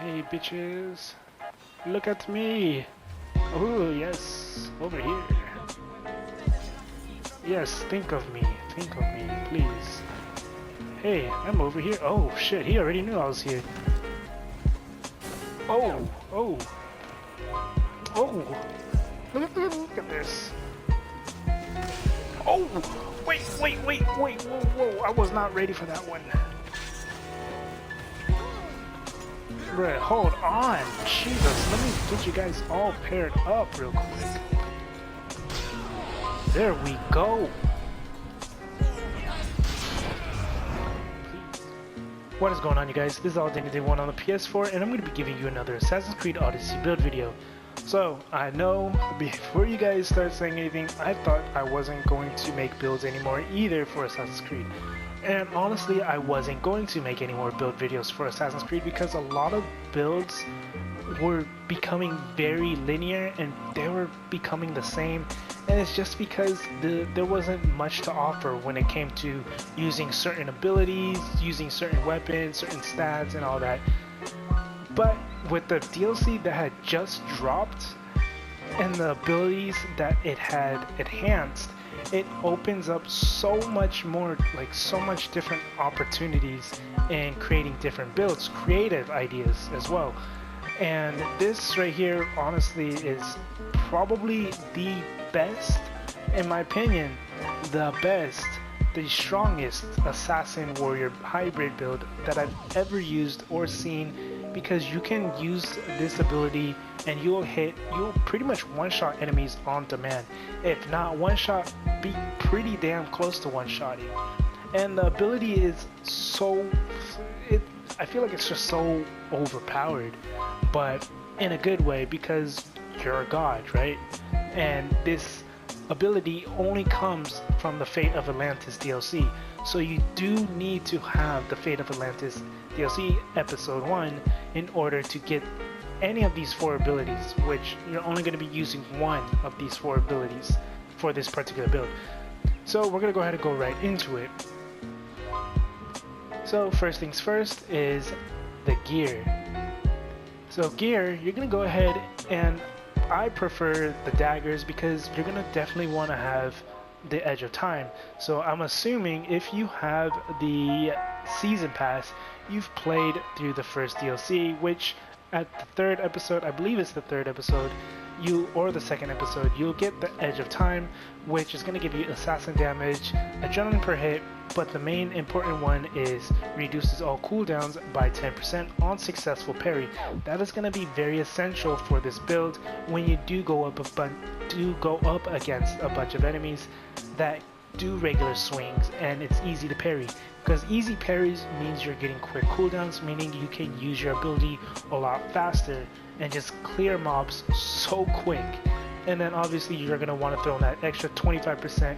Hey bitches, look at me. Oh yes, over here. Yes, think of me, please. Hey, I'm over here. Oh shit, he already knew I was here. Oh, oh, oh. Look at this. Oh, wait, whoa, I was not ready for that one. Bruh, hold on. Jesus, let me get you guys all paired up real quick. There we go. What is going on, you guys? This is All Day 1 on the PS4, and I'm going to be giving you another Assassin's Creed Odyssey build video. So, I know, before you guys start saying anything, I thought I wasn't going to make builds anymore either for Assassin's Creed. And honestly, I wasn't going to make any more build videos for Assassin's Creed because a lot of builds were becoming very linear and they were becoming the same, and it's just because there wasn't much to offer when it came to using certain abilities, using certain weapons, certain stats and all that. But with the DLC that had just dropped and the abilities that it had enhanced, it opens up so much more, like so much different opportunities in creating different builds, creative ideas as well. And this right here honestly is probably the best, in my opinion, the best, the strongest assassin warrior hybrid build that I've ever used or seen, because you can use this ability and you'll pretty much one-shot enemies on demand. If not one-shot, be pretty damn close to one-shotting. And the ability is I feel like it's just so overpowered, but in a good way, because you're a god, right? And this ability only comes from the Fate of Atlantis DLC. So you do need to have the Fate of Atlantis DLC Episode 1 in order to get any of these 4 abilities, which you're only going to be using one of these 4 abilities for this particular build. So we're going to go ahead and go right into it. So first things first is the gear. So gear, you're going to go ahead, and I prefer the daggers because you're going to definitely want to have the Edge of Time. So I'm assuming if you have the Season Pass, you've played through the first DLC, which at the 3rd episode, I believe it's the 3rd episode, or the 2nd episode, you'll get the Edge of Time, which is going to give you assassin damage, adrenaline per hit, but the main important one is reduces all cooldowns by 10% on successful parry. That is going to be very essential for this build when you do go up against a bunch of enemies that do regular swings and it's easy to parry, because easy parries means you're getting quick cooldowns, meaning you can use your ability a lot faster and just clear mobs so quick. And then obviously you're going to want to throw in that extra 25%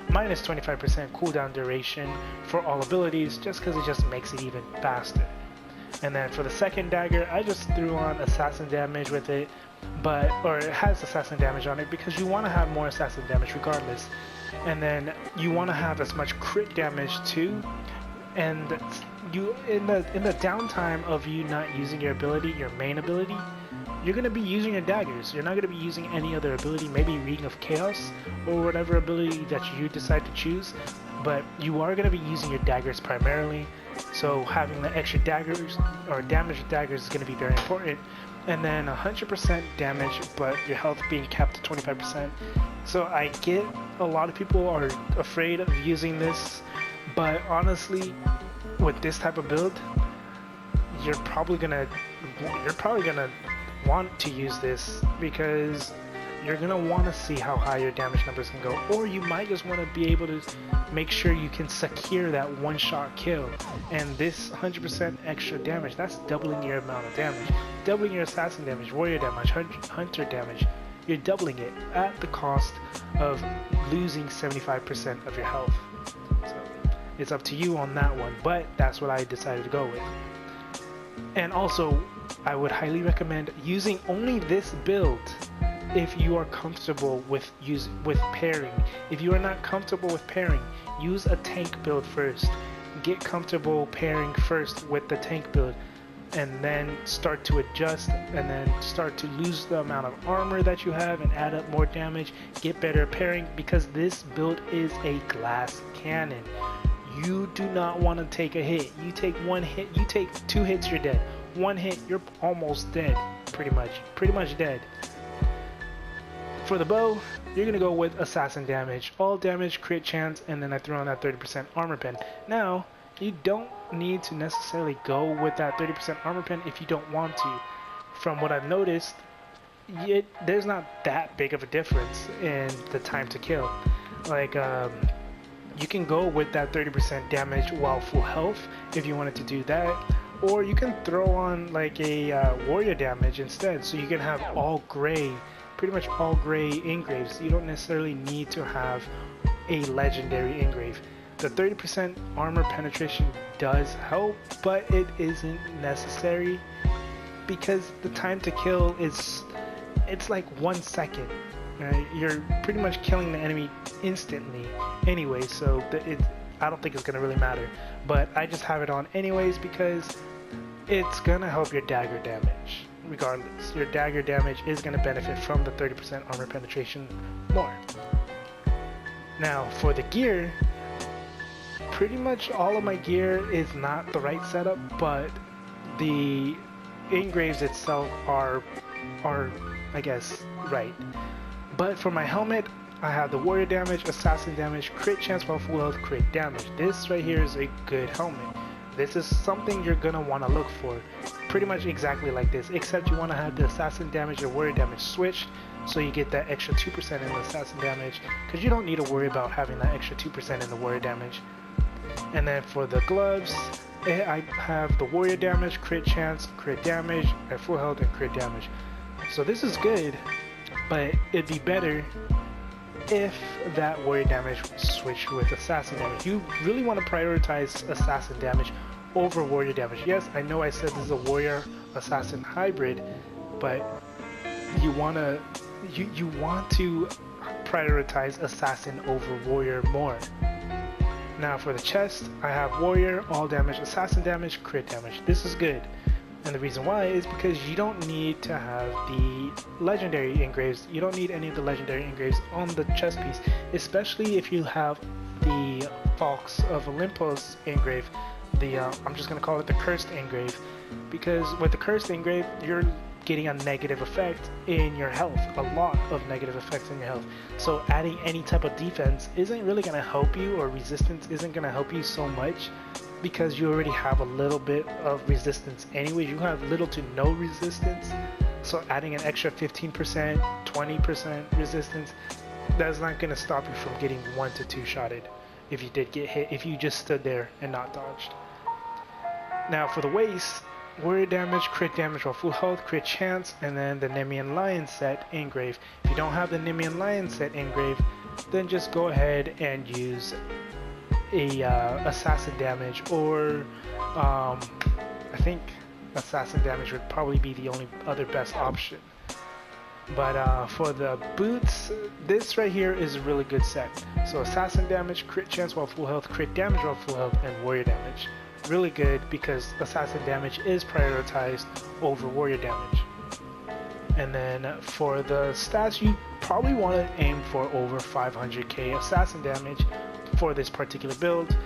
minus 25% cooldown duration for all abilities, just because it just makes it even faster. And then for the second dagger, I just threw on assassin damage with it, or it has assassin damage on it because you want to have more assassin damage regardless. And then you want to have as much crit damage too. And you in the downtime of you not using your ability, your main ability, you're going to be using your daggers. You're not going to be using any other ability, maybe Ring of Chaos or whatever ability that you decide to choose, but you are going to be using your daggers primarily. So having the extra daggers or damage with daggers is going to be very important. And then 100% damage, but your health being capped to 25%. So I get a lot of people are afraid of using this, but honestly, with this type of build, you're probably gonna want to use this because you're gonna want to see how high your damage numbers can go, or you might just want to be able to make sure you can secure that one-shot kill. And this 100% extra damage, that's doubling your amount of damage, doubling your assassin damage, warrior damage, hunter damage. You're doubling it at the cost of losing 75% of your health. So it's up to you on that one, but that's what I decided to go with. And also, I would highly recommend using only this build if you are comfortable with pairing. If you are not comfortable with pairing, use a tank build first. Get comfortable pairing first with the tank build. and then start to adjust and then start to lose the amount of armor that you have and add up more damage, get better pairing, because this build is a glass cannon. You do not want to take a hit. You take one hit, you take 2 hits, you're dead. 1 hit, you're almost dead, pretty much dead. For the bow, you're gonna go with assassin damage, all damage, crit chance, and then I throw on that 30% armor pen. Now, you don't need to necessarily go with that 30% armor pen if you don't want to. From what I've noticed, there's not that big of a difference in the time to kill. Like, you can go with that 30% damage while full health if you wanted to do that, or you can throw on like a warrior damage instead, so you can have all gray, pretty much all gray engraves. You don't necessarily need to have a legendary engrave. The 30% armor penetration does help, but it isn't necessary because the time to kill it's like 1 second. Right? You're pretty much killing the enemy instantly anyway, so I don't think it's gonna really matter. But I just have it on anyways because it's gonna help your dagger damage. Regardless, your dagger damage is gonna benefit from the 30% armor penetration more. Now for the gear, pretty much all of my gear is not the right setup, but the engraves itself are I guess right. But for my helmet, I have the warrior damage, assassin damage, crit chance while full health, crit damage. This right here is a good helmet. This is something you're gonna want to look for, pretty much exactly like this, except you want to have the assassin damage or warrior damage switched, so you get that extra 2% in the assassin damage, because you don't need to worry about having that extra 2% in the warrior damage. And then for the gloves, I have the warrior damage, crit chance, crit damage, at full health, and crit damage. So this is good, but it'd be better if that warrior damage switched with assassin damage. You really want to prioritize assassin damage over warrior damage. Yes, I know I said this is a warrior assassin hybrid, but you want to prioritize assassin over warrior more. Now for the chest, I have warrior, all damage, assassin damage, crit damage. This is good. And the reason why is because you don't need to have the legendary engraves. You don't need any of the legendary engraves on the chest piece, especially if you have the Fox of Olympus engrave. I'm just going to call it the cursed engrave, because with the cursed engrave, you're getting a negative effect in your health, a lot of negative effects in your health. So adding any type of defense isn't really going to help you, or resistance isn't going to help you so much, because you already have a little bit of resistance anyway. You have little to no resistance, so adding an extra 15%, 20% resistance, that's not going to stop you from getting 1 to 2 shotted if you did get hit, if you just stood there and not dodged. Now for the waist, warrior damage, crit damage while full health, crit chance, and then the Nemean Lion set engrave. If you don't have the Nemean Lion set engrave, then just go ahead and use a assassin damage, or I think assassin damage would probably be the only other best option. But for the boots, this right here is a really good set. So assassin damage, crit chance while full health, crit damage while full health, and warrior damage. Really good because assassin damage is prioritized over warrior damage. And then for the stats, you probably want to aim for over 500k assassin damage for this particular build.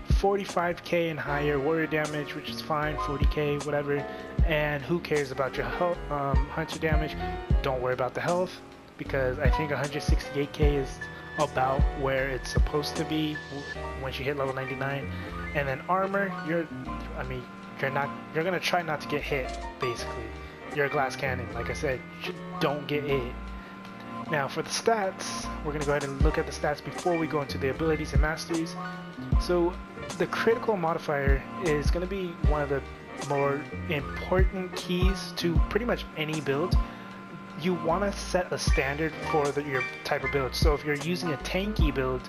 45k and higher warrior damage, which is fine, 40k, whatever. And who cares about your health, hunter damage? Don't worry about the health, because I think 168k is about where it's supposed to be once you hit level 99. And then armor, you're gonna try not to get hit, basically. You're a glass cannon, like I said, don't get hit. Now for the stats, we're gonna go ahead and look at the stats before we go into the abilities and masteries. So the critical modifier is gonna be one of the more important keys to pretty much any build. You want to set a standard for your type of build. So if you're using a tanky build,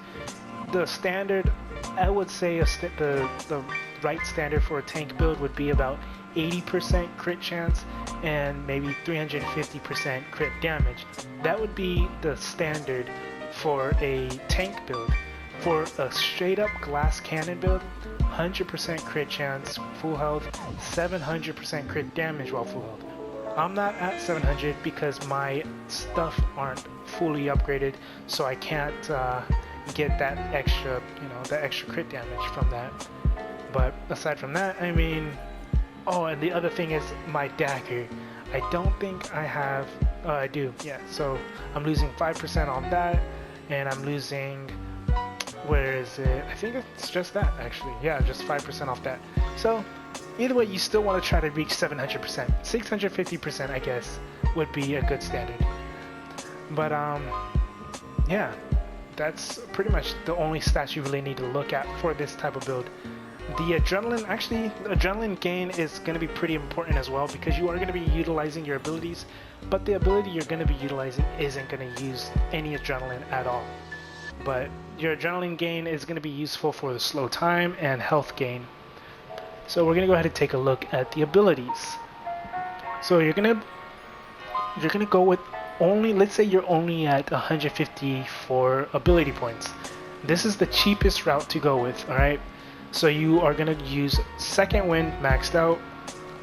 the standard, I would say the right standard for a tank build would be about 80% crit chance and maybe 350% crit damage. That would be the standard for a tank build. For a straight up Glasscannon build, 100% crit chance, full health, 700% crit damage while full health. I'm not at 700 because my stuff aren't fully upgraded, so I can't get that extra, that extra crit damage from that. But aside from that, I mean, oh, and the other thing is my dagger. I don't think I have, I do, yeah, so I'm losing 5% on that, and I'm losing, where is it? I think it's just that, actually. Yeah, just 5% off that. So, either way, you still want to try to reach 700%. 650%, I guess, would be a good standard. But, yeah, that's pretty much the only stats you really need to look at for this type of build. The adrenaline gain is going to be pretty important as well, because you are going to be utilizing your abilities, but the ability you're going to be utilizing isn't going to use any adrenaline at all. But your adrenaline gain is going to be useful for the slow time and health gain. So we're going to go ahead and take a look at the abilities. So you're going to go with only, let's say you're only at 150 for ability points. This is the cheapest route to go with, alright? So you are going to use Second Wind maxed out,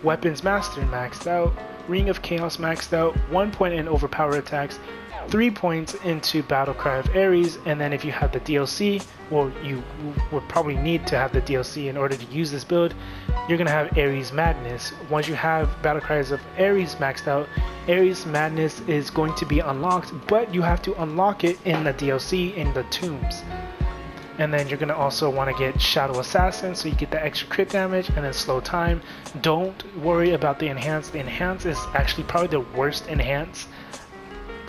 Weapons Master maxed out, Ring of Chaos maxed out, 1 point in overpower attacks, 3 points into Battle Cry of Ares, and then if you have the DLC, well, you would probably need to have the DLC in order to use this build, you're going to have Ares Madness. Once you have Battle Cries of Ares maxed out, Ares Madness is going to be unlocked, but you have to unlock it in the DLC in the tombs. And then you're going to also want to get Shadow Assassin, so you get the extra crit damage, and then slow time. Don't worry about the enhance. The enhance is actually probably the worst enhance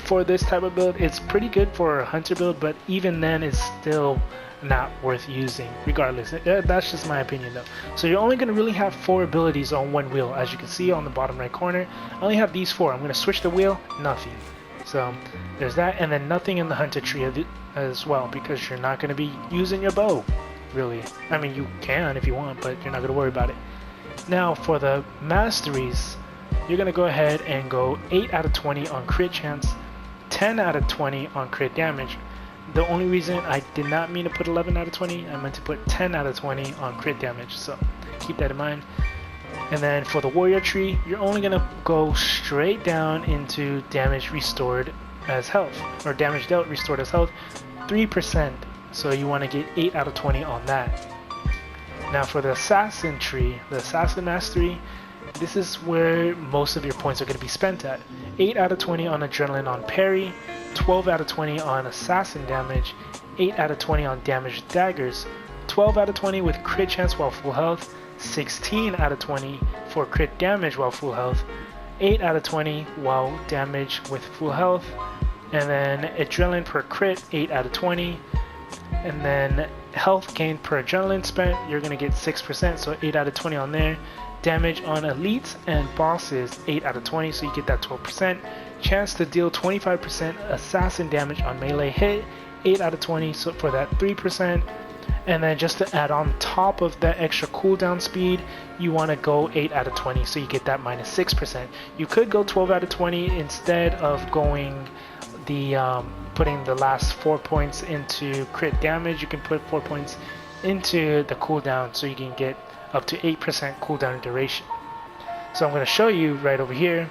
for this type of build. It's pretty good for a hunter build, but even then it's still not worth using regardless. That's just my opinion though. So you're only going to really have 4 abilities on one wheel. As you can see on the bottom right corner, I only have these 4. I'm going to switch the wheel, nothing. So there's that, and then nothing in the hunter tree as well, because you're not going to be using your bow really. I mean, you can if you want, but you're not going to worry about it. Now for the masteries, you're going to go ahead and go 8 out of 20 on crit chance, 10 out of 20 on crit damage. The only reason I did not mean to put 11 out of 20, I meant to put 10 out of 20 on crit damage, so keep that in mind. And then for the warrior tree, you're only going to go straight down into damage restored as health, or damage dealt restored as health, 3%, so you want to get 8 out of 20 on that. Now for the assassin tree, the assassin mastery, this is where most of your points are going to be spent at. 8 out of 20 on adrenaline on parry, 12 out of 20 on assassin damage, 8 out of 20 on damaged daggers, 12 out of 20 with crit chance while full health, 16 out of 20 for crit damage while full health, 8 out of 20 while damage with full health, and then adrenaline per crit, 8 out of 20, and then health gain per adrenaline spent, you're going to get 6%, so 8 out of 20 on there. Damage on elites and bosses, 8 out of 20, so you get that 12%. Chance to deal 25% assassin damage on melee hit, 8 out of 20, so for that 3%. And then just to add on top of that extra cooldown speed, you want to go 8 out of 20, so you get that minus 6%. You could go 12 out of 20 instead of going the putting the last 4 points into crit damage. You can put 4 points into the cooldown, so you can get up to 8% cooldown duration. So I'm going to show you right over here.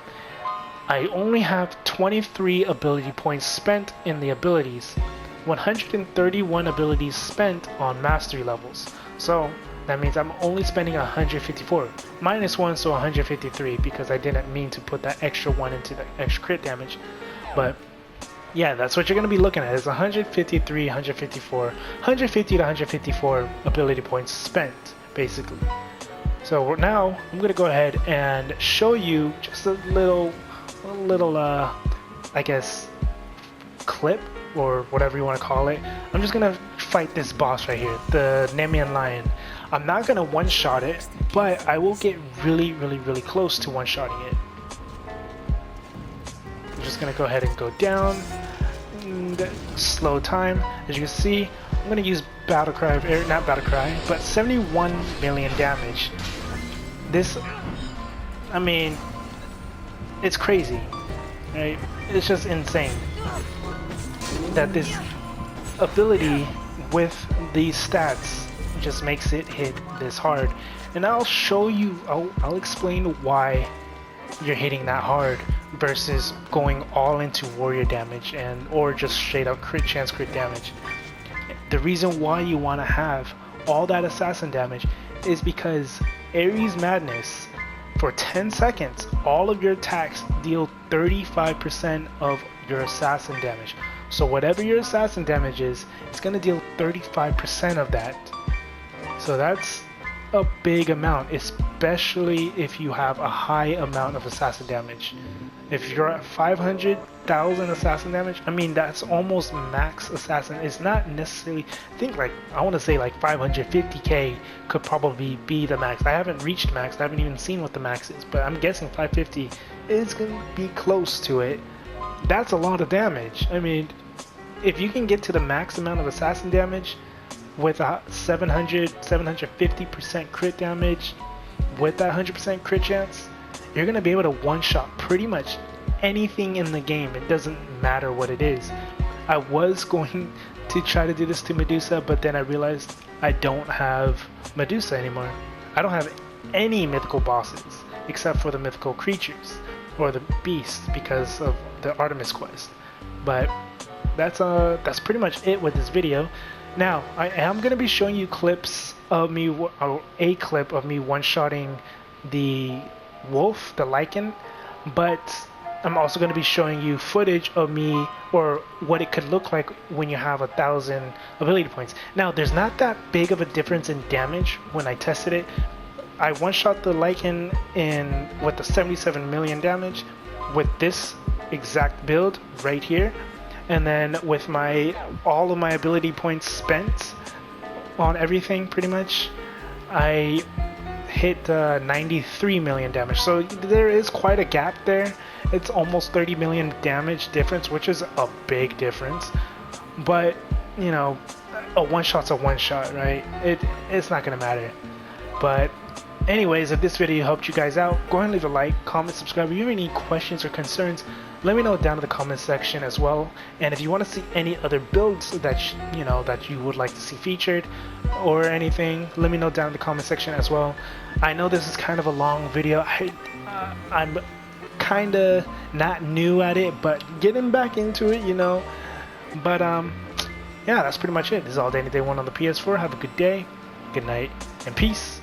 I only have 23 ability points spent in the abilities, 131 abilities spent on mastery levels. So that means I'm only spending 154, minus 1, so 153, because I didn't mean to put that extra 1 into the extra crit damage. But yeah, that's what you're going to be looking at, is 153, 154, 150 to 154 ability points spent, basically. So now I'm going to go ahead and show you just a little I guess clip, or whatever you want to call it. I'm just going to fight this boss right here, the Nemean Lion. I'm not going to one-shot it, but I will get really close to one-shotting it. I'm just going to go ahead and go down, and slow time. As you can see, I'm going to use Battle Cry of Air, not Battle Cry, but 71 million damage. This, I mean, it's crazy, right? It's just insane that this ability with these stats just makes it hit this hard. And I'll show you, I'll explain why you're hitting that hard versus going all into warrior damage or just straight up crit chance crit damage. The reason why you want to have all that assassin damage is because Ares Madness, for 10 seconds, all of your attacks deal 35% of your assassin damage. So whatever your assassin damage is, it's going to deal 35% of that. So that's a big amount, especially if you have a high amount of assassin damage. If you're at 500,000 assassin damage, I mean, that's almost max assassin. It's not necessarily, I think, like, I want to say like 550k could probably be the max. I haven't reached max, I haven't even seen what the max is, but I'm guessing 550 is going to be close to it. That's a lot of damage. I mean, if you can get to the max amount of assassin damage with a 750% crit damage with that 100% crit chance, you're going to be able to one-shot pretty much anything in the game. It doesn't matter what it is. I was going to try to do this to Medusa, but then I realized I don't have Medusa anymore. I don't have any mythical bosses except for the mythical creatures or the beasts because of the Artemis quest. But that's pretty much it with this video. Now, I am going to be showing you clips of me, or a clip of me one-shotting the wolf, the lichen, but I'm also going to be showing you footage of me, or what it could look like when you have 1,000 ability points. Now, there's not that big of a difference in damage when I tested it. I one-shot the lichen with the 77 million damage with this exact build right here. And then with all of my ability points spent on everything, pretty much, I hit 93 million damage. So there is quite a gap there. It's almost 30 million damage difference, which is a big difference. But, you know, a one-shot's a one-shot, right? It's not going to matter. But anyways, if this video helped you guys out, go ahead and leave a like, comment, subscribe. If you have any questions or concerns, let me know down in the comment section as well. And if you want to see any other builds that you would like to see featured or anything, let me know down in the comment section as well. I know this is kind of a long video. I'm kind of not new at it, but getting back into it, you know. But yeah, that's pretty much it. This is all day, day one on the PS4. Have a good day, good night, and peace.